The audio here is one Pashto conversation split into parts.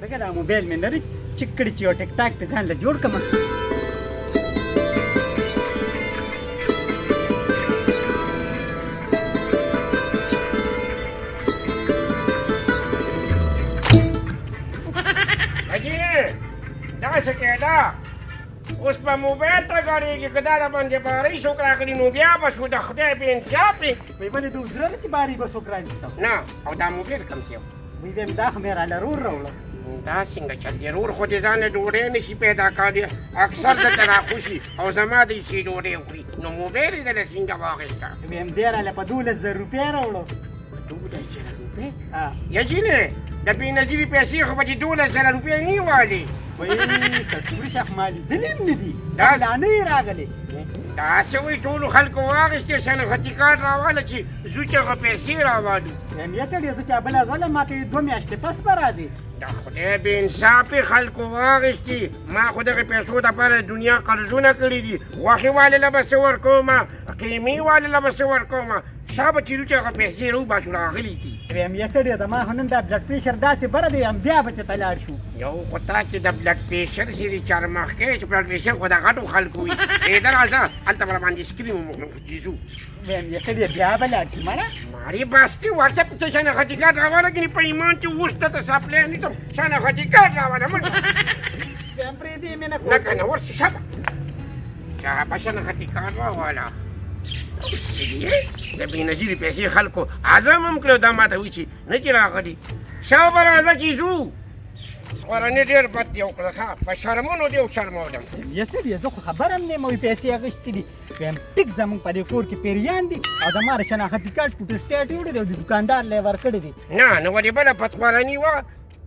ورګه دا موبایل مې لري چې کړي چې یو ټیک ټاک په ځان له جوړ کړم. داسې کېده اوس په موبایل ته ګډېږي که دا د باندې بارۍ څوک راغلي نو بیا به شو د خدای بې انصافې وایي ولې د زړه نه چې باري به څوک رانیسم. نه او دا موبایل کوم څه وایي ویم دا خو مې راله رور راوړه. دا څنګه چل دی رور خو دې ځان له ډوډۍ نشي پیدا کولی اکثر دلته راخوشي او زما د ایسې ډوډۍ وخوري نو موبایل یې دله څنګه واخېسته. ویم دې راله په 12,000 روپۍ راوړو. 12,000 روپۍ یجینې د بېنظیرې پیسې خو به چې 12,000 روپۍ نه یې والي. وایي سرتوري شیخ ما لیدلي هم نه دي دا لا نه یې راغلې. دا څه وایي ټولو خلکو واخېستې شنختي کارت راواله چې زو چې هغه پیسې راوالو. ویم یا سړی زه چې بله ځله ما ته 2 میاشتې پس به راځي. د خدای بې انصافې خلکو واخېستې ما خو دغې پیسو دپاره د دنیا قرضونه کړي دي غوښې والې له به څه ورکومه قیمې والې له به څه ورکومه شا به چې چې هغه پیسې راوباسو راغلي دي. ویم یا سړی د ما خو نن دا بلډ پریشر داسې بره دی یم بیا به چې ته لاړ شو. یو خو تا چې د بلډ پریشر چې د چارمغز چې بلډ پریشر خو د غټو خلکو وي ته راځه هلته به راباندې سکرین وموږ چې ځو. ویم یا سړی بیا به لاړ شي مړه. ماری باستی واتساپ ته شنختي کارت راواله کنې په ایمان چې اوس ته ته سپلی نیسم شنختي کارت راواله منډه ویم پرېږدې مې نه نه که نه ورسې شبه شابه شنختي کارت راواله. اوس چې دی د بېنظیرې پیسې خلکو اعظم هم کړو دا ماته وایي چې نه چې راغلي شابه راځه چې ځو. کورنۍ ډېر بد دی وکړه ښه په شرمونو دې وشرمولم. یا سړي زه خو خبر هم نه یم وایي پیسې اخیستې دي. ویم ټیک زموږ په دې کور کې پیریان دي او زما د شناختي کارت فوټوسټیټ یې وړی دی او د دوکاندار له یې ورکړی دی. نه نو ولې بله پتخوارني وه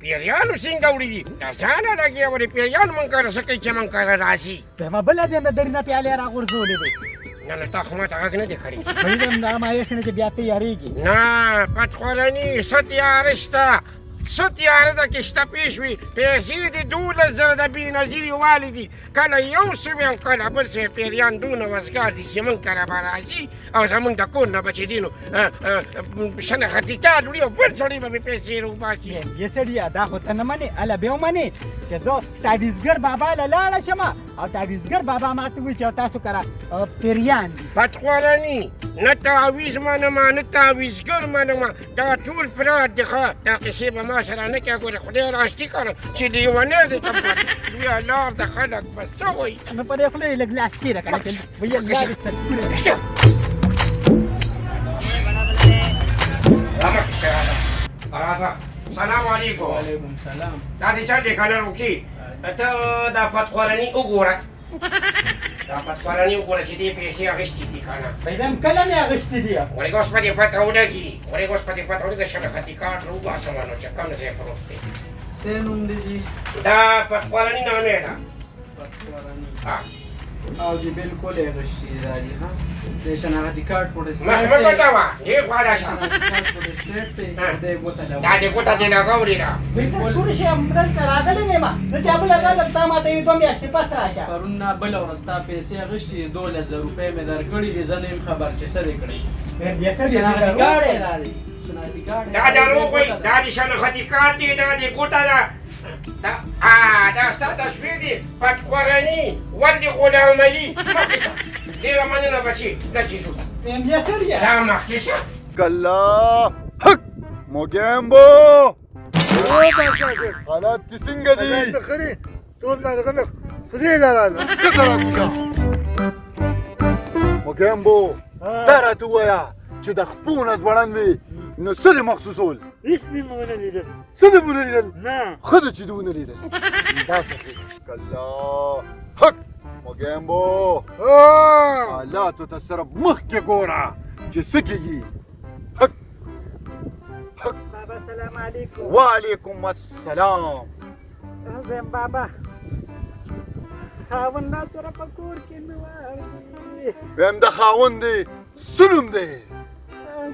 پیریانو څنګه وړي دي دا ځانه لګیا ولې پیریان مونږ کره څه کوي چې مونږ کره راشي. ویمه بله دې مې درې نه پیالې راغورځولې دی. نه نه تا خو ماته غږ نه دی کړی. وایي ویم دا مایوسې نه چې بیا ته یارېږي. نه پتخوارني څه تیاره شته څه تیاره ده کې شته پېښ وي پیسې دې 12,000 د بېنظیرې والې دي کله یو څه وي او کله بل څه پیریان دونه وزګار دي چې مونږ کره به راځي او زمونږ د کور نه به چې دي نو شنختي کارت وړي او بل سړی به مې پیسې راوباسي. یا سړیه دا خو ته نه منې هله بیا ومنې چې زه تعویزګر بابا له لاړه شم او تعویزګر بابا ماته وایي چې تاسو کره پیریان دي. پتخوارني نه تعویز منمه نه تعویزګر منمه دا ټول فراد دي ښه دا قیسې به ما سره نه کوې ګوره خدای راستي کړم چې لیونی دی ته لویه لار د خلک به څه وایي. نو په دې خوله یې لږ لاس تېره کړه چې ویل لارې سرکوره. سلام علیکم. وعلیکم سلام. دا دې چا دې کلر وکړي ته دا پتخوارني وګوره دا پتخوارني وګوره چې دې پیسې اخیستې دي که نه. ویم کله مې اخیستې دي. ورېږه اوس په دې پته ولګي ورېږه اوس په دې پته ولګي شنختي کارت راوباسم نو چې کوم ځای پروت دی. څه نوم دی جي؟ دا پتخوارني نامې ده. پتخوارني. ها او جی بالکل یې غشتي دا دي ها د شناختي کارت فوټوسټیټ مخ مه پټوه دې خوا لاړ شه. شناختي کارت فوټوسټیټ دی د ګوته دا دې ګوته دې لګولې ده. سرکوره شي دلته راغلی نه یم زه چې بله راځم تا ماته یې 2 میاشتې پس راشه. پرون نه بله ورځ تا پیسې اخیستې 12,000 روپۍ مې درکړي دي زه نه یم خبر چې څه دې کړی. یا سړي شناختي کارت یې دا دی شناختي کارت دا دروغ وایي دا دې شنختي کارت دی دا دې ګوته ده. دا ستا تصویر دی پتخوارني ولد غلام علي مخکې شه ډېره مننه بچي دا چې ځو یا سړیه دا مخکې شه. کلا حق موگیمبو حالات کی څنګه دي؟ موگیمبو دا راته ووایه چې د خپو نه ځوړند وي نو څه دې مخصوصول؟ هېڅ مې ونه لیدل. څه دې ونه لیدل؟ نه ښه ده چې دې ونه لیدل. داسې کلا حق موگیمبو حالاتو ته صرف مخکې ګوره چې څه کېږي. حق حق بابا سلام علیکم. وعلیکم السلام. زم بابا خاوند سره په کور کې مې واغلی. ویم د خاوند دی څه نوم دی؟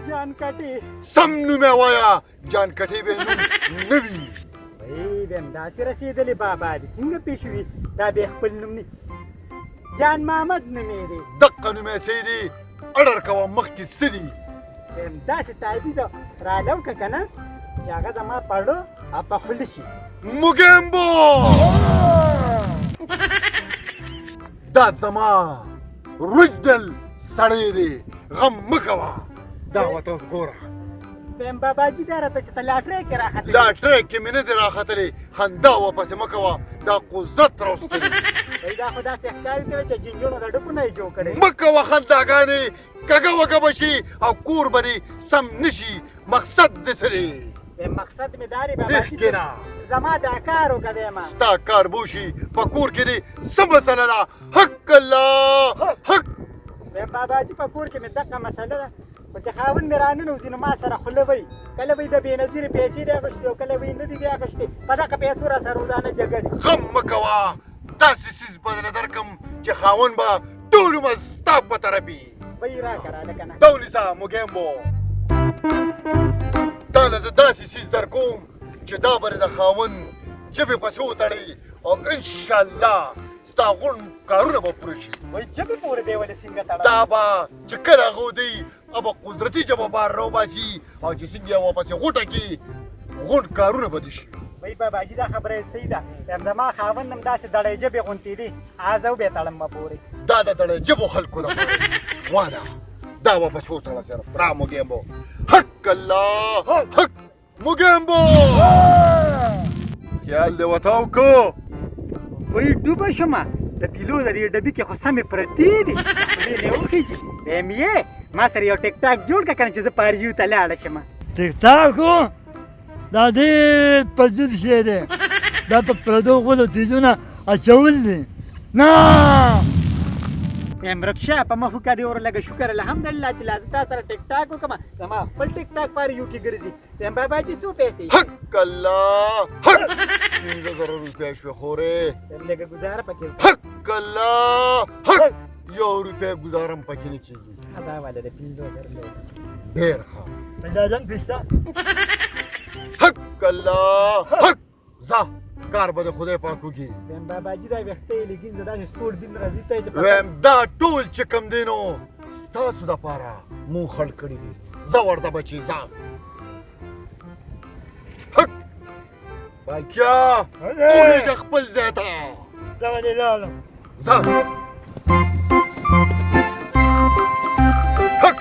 جان کټې. سم نوم یې وایه جان کټې به نوم نه وي. وایي ویم داسې رسېدلې بابا دې څنګه پېښ وي دا بیا خپل نوم نه جان محمد نوم یې دی. دقه نوم یې صحیح دی اډر کوه مخکې څه دي؟ ویم داسې تعبیز رالو که که نه چې هغه زما پړو اپا خپل شي موګمبو دا زما رجدل سړی دی غم مه کوه دا ورته اوس ګوره بیم باباجي دا راته چې ته لاټرۍ کې راختلی لاټرۍ کې مې نه دی راختلی خندا واپسې مه کوه دا قوزت راوستلی وایي دا خو داسې ښکاري ته چې جنجونو د ډکو نه یې جوړ کړی مه کوه خنداګانې کږه وږه به شي او کور به دې سم نه شي مقصد دې څه دی مقصد مې دا دی باباجي رښتیا نه. زما دا کار وکړی ما ستا کار بوشي په کور کې دې څه مسله ده حق الله حق بیم باباجي په کور کې مې دغه مسله ده خو چې خاوند مې راننوځي نو ما سره خوله وی کله وی د بېنظیرې پیسې دی اخیستې او کله وی نه دي دی اخیستې په دغه پیسو را سره روزانه جګړې غم مه کوه داسې څیز بدله درکړم چې خاوند به ټول عمر ستا په طرف وي وی راکړه هلکه نه دا ونیسه موګیمبو تا له زه داسې څیز در کوم چې دا به د خاوند ژبې پسې وتړئ او انشاءالله ستا غوڼ کارونه به پوره شي وی ژبې پورې دی ولې څنګه تړه دا به چې کله هغه ودی هغه به قدرتي ژبه بار راوباسي او چې څنګه یې واپسې غوټه کړي غوڼ کارونه به دې شي وی باباجي دا خبره یې صحیح ده یم زما خاوند هم داسې دړی ژبې غوندې دي آزه وبې تړم ما پورې دا د دړې ژبو خلکو لپاره واده دا واپس وتړه صرف را موګیمبو حق الله حق موګیمبو خیال دې وتاو کو وی ډوبه شمه د تیلو د دې ډبي کې خو سمې پرتې دي خولې مې وخیجي ویم یې ما سره یو ټیک ټاک جوړ کړه که نه چې زه پاریو ته لاړه شمه ټیک ټاک خو دا ډېر پرجد شی دی دا په پردو غولو څیزونه اچول دي نه یم رکشه په مخ وکړه دې ور لږه شکر الحمدلله چې لا زه تا سره ټیک ټاک وکړم زما خپل ټیک ټاک پاریو کې ګرځي یم باباجي څو پیسې حق الله حق 15,000 روپۍ شوې خورې یم لږه ګزاره پکې وکړه حق الله حق 1 روپۍ ګزاره هم پکې نه کېږي دا والا د 15,000 لږه ډېر ښه اجازه پېشته حق الله حق ځه کار به د خدای پاک وکړي یم باباجي دا ویښته یې لګین زه داسې سوړ دین راځي ته چې ویم دا ټول چې کوم دی نو ستاسو دپاره مو خړ کړي دي ځه ورته بچي ځه حق باکیا ولیږه خپل ځای ته زه به دې لاړم ځه حق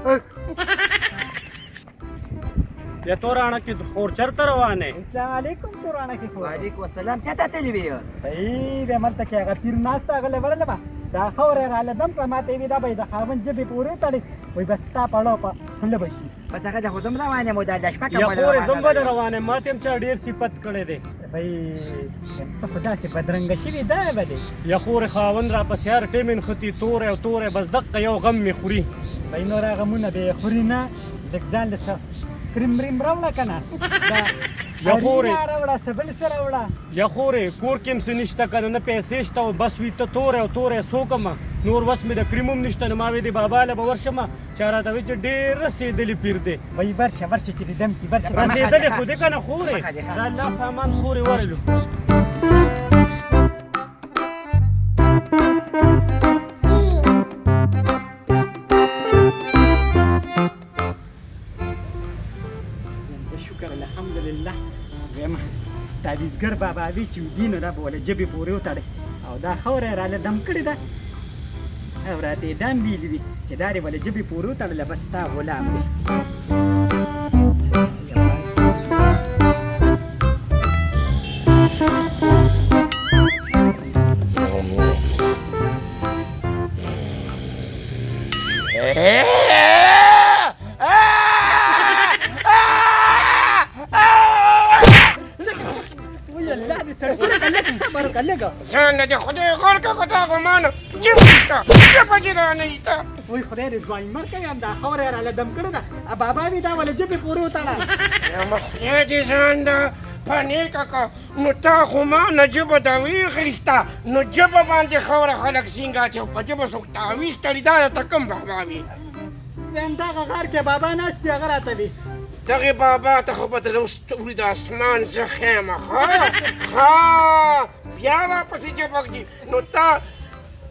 حق یا تورانه کې خور چرته روانه السلام علیکم تورانه کې خو وعلیکم السلام چاته تللی وی ای به ملته کې هغه پیر ناسته هغه لورله به دا خورې راله دم په ماته وي دا به د خاوند ژبې پورې تړي وایي بس تا پړو په خوله به شي بس هغه د خودم روانه مو دا لشپه یا کومه خور زمبه روانه ماته هم چا ډیر صفت کړی دی وایي ته خو داسې بدرنګه شوي دا به دی یا خور خاوند را پسې هر ټیمن ختی تورې او تورې بس دقه یو غم می خوري وایي نور هغه مونه به یې خوري نه لږ ځان له څه کریم بریم راوړه که نه یا خورې راوړه څه بل څه راوړه یا خورې کور کې هم څه نشته که نه پیسې شته او بس وي ته تورې او تورې څوکمه نور وس مې د کریم هم نشته نو ما وې د بابا له به ورشمه چا راته وایي چې ډېر رسېدلي پیر دی وایي ورشه ورشه چې دې دم کي ورشه رسېدلې خو دې که نه خورې دا الله سامان خورې ورلو شکر الحمدلله ویم تعویزګر بابا وی چې ودي نو دا به ولې ژبې پورې وتړی او دا خاوره یې راله دم کړې ده او راته یې دم ویلي دي چې دا دې ولې ژبې پورې وتړله بس ستا غلام دی وای الله دې سړی کله صبر کله ځان دې خدای غور کا کوتا غمان جیتا چې پجې نه ایتا وای خدای دې ځوان مر کوي هم دا خاوره یې راله دم کړې ده ا بابا وی دا ولې ژبې پورې وتړه یا مخیا دې ځان دا پانیکا کا نو تا خو ما نجب دا وی خريستا نو جب باندې خوره خلک څنګه چې په جب سو تعویز تړي دا ته کم باباوي ویم دغه غار کې بابا ناست دی هغه راته وي دغه بابا ته خو به د ستوري د اسمان زه خیمه ها بیا را پسې جبک دي نو تا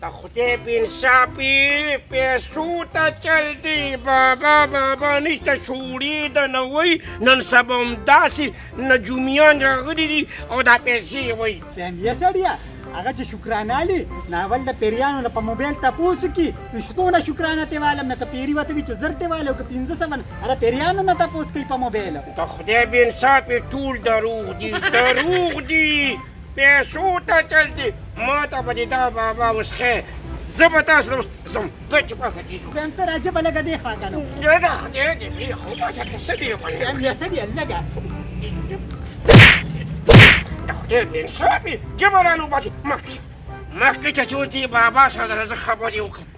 د خدای بانصافي پیسو ته چل دی بابا نشته شعوري د نوی نن سبا همداسې نجومیان راغلي دي او دا پیسې وایي یا سړیه هغه چې شکرانه لي ناول د پیریانو نه په موبایل تپوس کي وشتونه شکرانه ته والم نه که پیری وته وي چې زر ته والو که 500 هغه پیریانو نه تپوس کوي په موبایل د خدای بانصافي ټول دروغ دي پیسو ته چل دی ما ته به دې دا بابا اوس خیر زه به تاسو اوس ځم ته چې پاسه کېږو ځان ته راجبه لږه دی خوا که نو یا د خدای دې بیا خو باشه ته څه دی وایي یا سړیه لږه د خدای بانصافي جبه رانه وباسي مخکې چې اوس دې بابا سره زه خبرې وکړم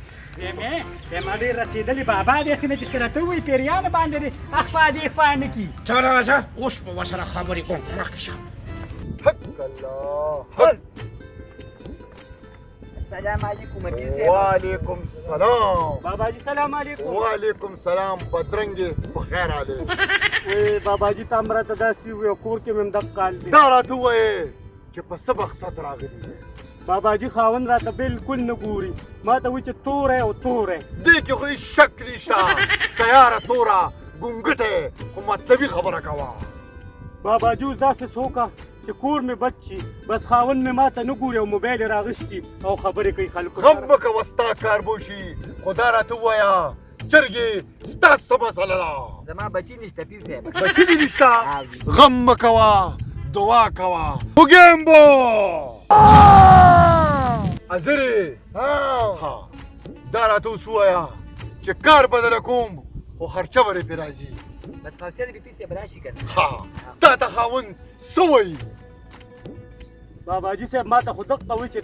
ما ډېر رسېدلي بابا داسې نه چې سره ته وایي پیریانو باندې دې اخوا دې خوا نه کي ته راځه اوس به ورسره خبرې کوم مخکې شه حق الله حق السلام علیکم وکیل صاحب وعلیکم السلام بابا جی سلام علیکم وعلیکم السلام بدرنګې بخیر علی وی بابا جی تا مراته داسې وی کور کې مې دغه کال دی دا راته وایې چې په څه مقصد راغلی دی بابا جی خاوند راته بالکل نه ګوري ما ته وایي چې توره دې کې خو هېڅ شک نشته تیاره توره ګونګټې خو مطلبي خبره کوه بابا جی اوس داسې څوکه چې کور مې بچ شي بس خاوند مې ماته نه ګوري او موبایل یې راغشتي او خبرې کوي خلکو غم مه کوه ستا کار بوشي خو دا راته ووایه چرګې ستا څه مسله ده زما بچی نشته پیر صاحب بچي دې نشته غم مه کوه دعا کوه وګیمبو حاضرې ها دا راته اوس ووایه چې کار بدله کوم خو خرچه به پرې راځي بس خرچه دې پیر صاحب راشي که نه ها تا ته خاوند څه وایي بابا جی صاحب ماته خو دغه وایي چې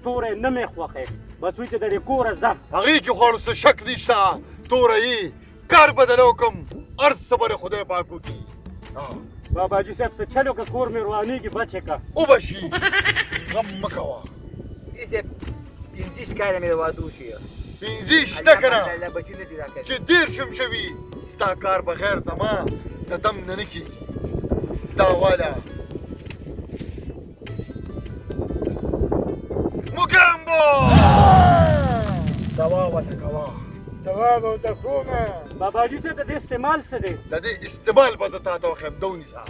توره نه مې خوښې بس وایي چې د دې کوره ځم هغې کې خو څه شک نشته توره یې کار بدله وکړم هر څه به خدای پاک وکړي بابا جی صاحب څه چلو که کور مې روانېږي بچې که وبه شي غم مه کوه پیر صاحب 25 کاله مې د واده وشي 25 نه که نه الحمدلله بچي نه دي راکړي چې 10 شوي ستا کار بغیر زما د دم نه نه کېږي دا واله موګامبو دوا ورته کوه دوا به ورته کومه بابا جي صاحب د دې استعمال څه دی د دې استعمال به زه تا ته وښیم ده ونیسه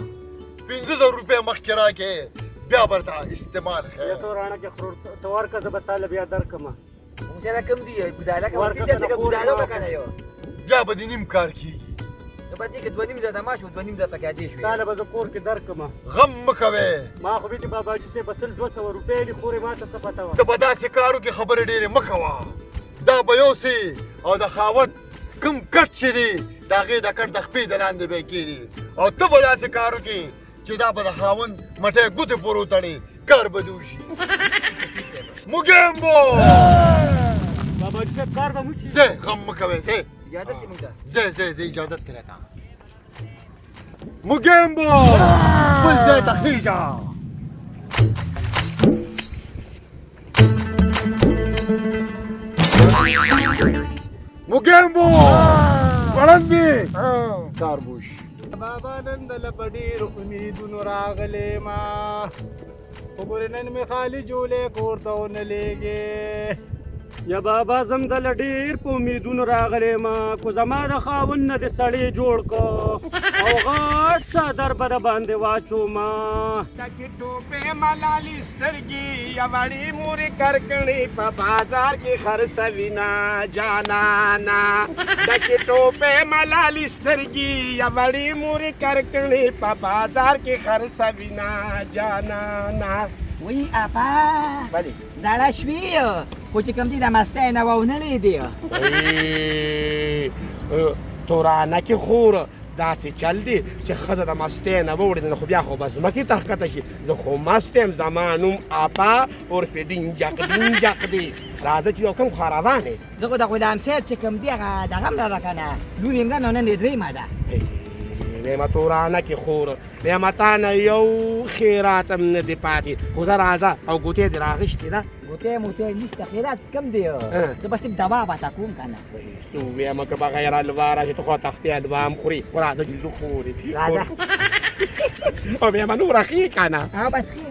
5,000 روپۍ مخکې راکړې بیا به درته استعمال یا ښیم تو راڼه کې خرور ته ورکړه زه به تاله بیا درکړم مونږ سره کم دي ګزاره کوه پیر صاحب دغه ګزاره وکړه که نه یو بیا به دې نیم کار کېږي نو په دې کې 2.5 ما شو 2.5 پکې اچې شوې تاله به زه کور کې درکړم غم مه کوې ما خو وی چې بابا جي صاحب اصل 200 روپۍ دي خورې ما ته څه پته وه ته به داسې کار وکړې خبرې ډېرې مه کوه دا به یوسې او د خاوند کوم کټ چې دی د هغې د کټ د خپې د لاندې به یې کېږي او ته به داسې کار وکړې چې دا به د خاوند مټی ګوتې پورې وتړې کار به دې وشي موګیمبو بابا جي صاحب کار به مو شي ځه غم مه کوې ځه اجازه دې مونږ ته ځه اجازت دې راته موګیمبو بل ځای ته خېږه موګیمبو وړاندې کار بوش بابا نن د له په ډېرو امیدونو راغلی ما خو ګورې نن مې خالي جولې کور ته ونه لېږې یا بابا زم د له ډېر په امیدونو راغلی ما خو زما د خاوند نه د سړی جوړ که او غټ څادر به د باندې واچوما ډکې ټوپې ملالې سترګې یا وړې مورې کرکڼې په بازار کې خرڅوینه جانانا ډکې ټوپې ملالې سترګې یا وړې مورې کرکڼې په بازار کې خرڅوینه جانانا وی اپا بلې زړه شوي خو چې کوم دي د مستی نه واونه لیدې تورانه کې خوره داسې چل دی چې ښځه د مستۍ نه ووړېده نو خو بیا خو به ځمکې ته ښکته شي زه خو مست یم زما نوم اپا عرف ډینجق دی راځه چې یو کوم خوا روان یې زه خو د غلام صاحب چې کوم دي هغه دغه هم راته که نه لور یې مړه نو نن یې درېیمه ده ویمه تورانه کې خوره ویمه تا نه یو خیرات هم نه دی پاتې خو زه راځه او ګوتې دې راغشتې ده ګوتې موتې نشته خیرات کم دی زه به صرف دوا به تا کوم که نه سو ویمه که بغیر الوا راشي ته خو تختې الوا هم خوري خو راځه چې زه خورې راځه او ویمه نوره ښې که نه هغه بس ښې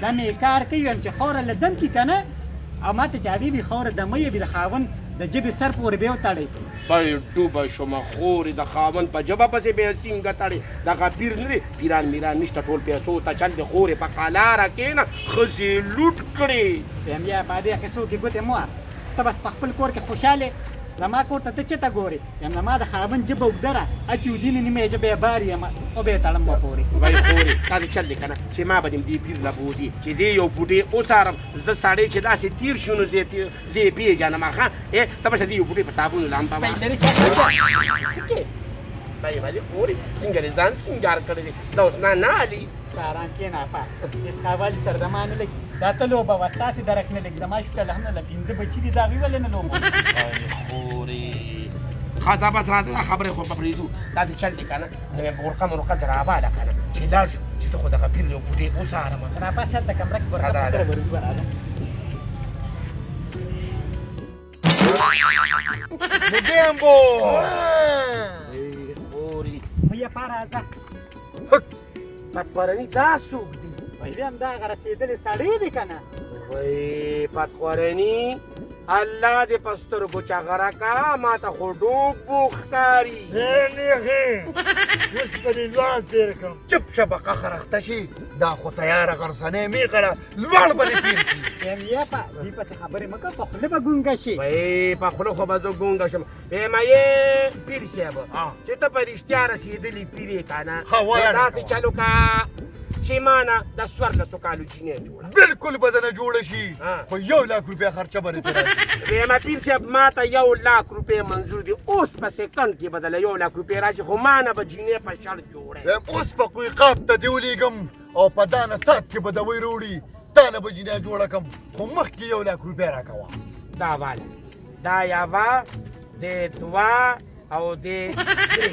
دا مې کار کوي ویم چې خوره له دم کې که نه او ما ته چې حبیبي خوره دمه یې د خاوند د ژبې سر پورې بیا وتړئ بای ډوبه شومه خورې د خاوند په ژبه پسې بیا څنګه تړې دغه پیر نه دی پیران میران نشته ټول پیسو ته چل د خورې په قلاره کښېنه ښځې لوټ کړې ویم یا په دې قصو کې ګوتې مه ته بس په خپل کور کې خوشحاله زما کور ته ته چېرته ګورې یم زما د خاوند ژبه اوږده ده اچودینې نیمه ژبه یې بار یم او بیا یې تړم به پورې وای خورې دا دې چل دی که نه چې ما به دې دې پیر له بوځي چې دې یو بوډۍ وڅارم زه سړی چې داسې تیر شو نو زه یې پېژنم ښه ته به دې یو بوډۍ په صابون لامبه لرې شه بای ولې خورې څنګه دې ځان سینګار کړی دی دا اوس نه علي باران کښېنه اپا هېڅ خاوالي سره زما نه لګي دا ته لوبه وه ستاسې درک نه لګي زما شته الحمدلله پنځه بچي دي زه هغوی ولې نه لوبه خورې ښه دا بس راته دا خبرې خو به پرېږدو دا دې چل دی که نه د غرقه مرقه دې راواله که نه چې لاړ شو چې ته خو دغه پیر یو بوډۍ وڅارم راپاس هلته کمره کې راځه، راځه. برخه ورځو به راځم مجيمبو خورې مې اپا راځه پتخوارني دا څوک دي ویلې همدغه رسېدلې سړی دی که نه وای پتخوارني الله دې په سترګو چغره کا ما ته خو ډوب بوخ ښکاري اوس به دې ځوان تېر کړم چپ شه به قهر اخته شي دا خو تیاره غرڅنۍ مې کړه لوړ به دې تېر کړي ویم یا اپا دې پسې خبرې مه کوه په خوله به ګونګه شي وای په خوله خو به زه ګونګه شم وایم یې پیر صاحب چې ته په رښتیا رسېدلي پیر یې که نه ښه وایه داسې چلو که چې ما نه د څوارلسو کالو چینی جوړه بالکل به دنه جوړه شي ها. خو 1 لاک روپۍ خرچه به دې ترې راشي. وایم پیر صاحب ما ته 1 لاک روپۍ منظور دي اوس په سکند کې به دله 1 لاک روپۍ راشي خو ما نه به جینۍ په شړ جوړی وایم اوس په قویقاب ته دې ولیږم او په دانه سات کې به دوی راوړي تا نه به جینۍ جوړه کړم خو مخکې 1 لاک روپۍ راکوه دا واله دا یوه د دوه او د درې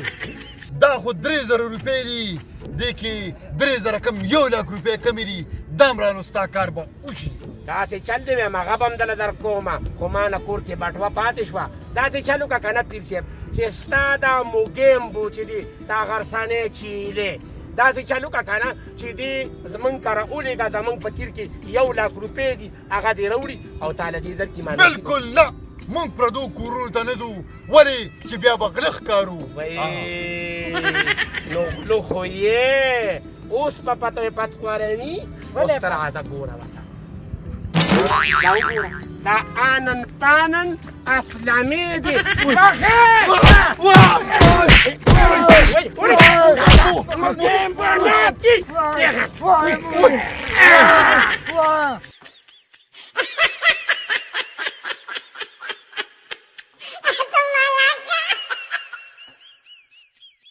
دا خو 3000 روپۍ دي دې کې 3000 کم 1 لاک روپۍ کمې دي دا هم رانو ستا کار به وشي داسې چل دی وایم هغه به هم دله در کومه خو ما نه کور کې بټوه پاتې شوه داسې چل وکړه که نه پیر صاحب چې ستا دا موګیمبو چې دی دا غرڅنۍ چیلې داسې چل وکړه که نه چې دې زمونږ کره ولېږه زمونږ په تیر کې 1 لاک روپۍ دي هغه دې راوړي او تاله دې درکړي ما بالکل نه مونږ پردو کورونو ته نه ځو ولې چې بیا به غله ښکارو نو غلو خو یې اوس په پته یې پتخوارني اوس ته راځه ګوره ورته دا وګوره دا آنن پانن اسلامي دي وای